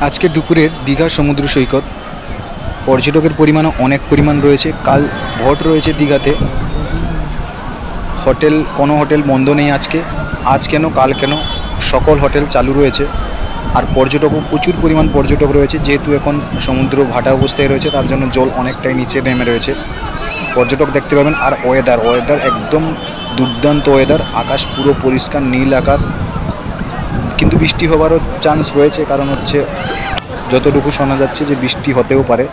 আজকে দুপুরের দীঘা সমুদ্র সৈকত পর্যটকের পরিমাণও অনেক পরিমাণ রয়েছে। কাল ভোট রয়েছে দীঘাতে। কোনো হোটেল বন্ধ নেই আজকে। আজ কেন কাল কেন সকল হোটেল চালু রয়েছে। আর পর্যটকও প্রচুর পরিমাণ পর্যটক রয়েছে, যেহেতু এখন সমুদ্র ভাটা অবস্থায় রয়েছে, তার জন্য জল অনেকটাই নিচে নেমে রয়েছে। পর্যটক দেখতে পাবেন। আর ওয়েদার একদম দুর্দান্ত ওয়েদার। আকাশ পুরো পরিষ্কার নীল আকাশ, কিন্তু বৃষ্টি হওয়ারও চান্স রয়েছে, কারণ হচ্ছে যতটুকু শোনা যাচ্ছে যে বৃষ্টি হতেও পারে।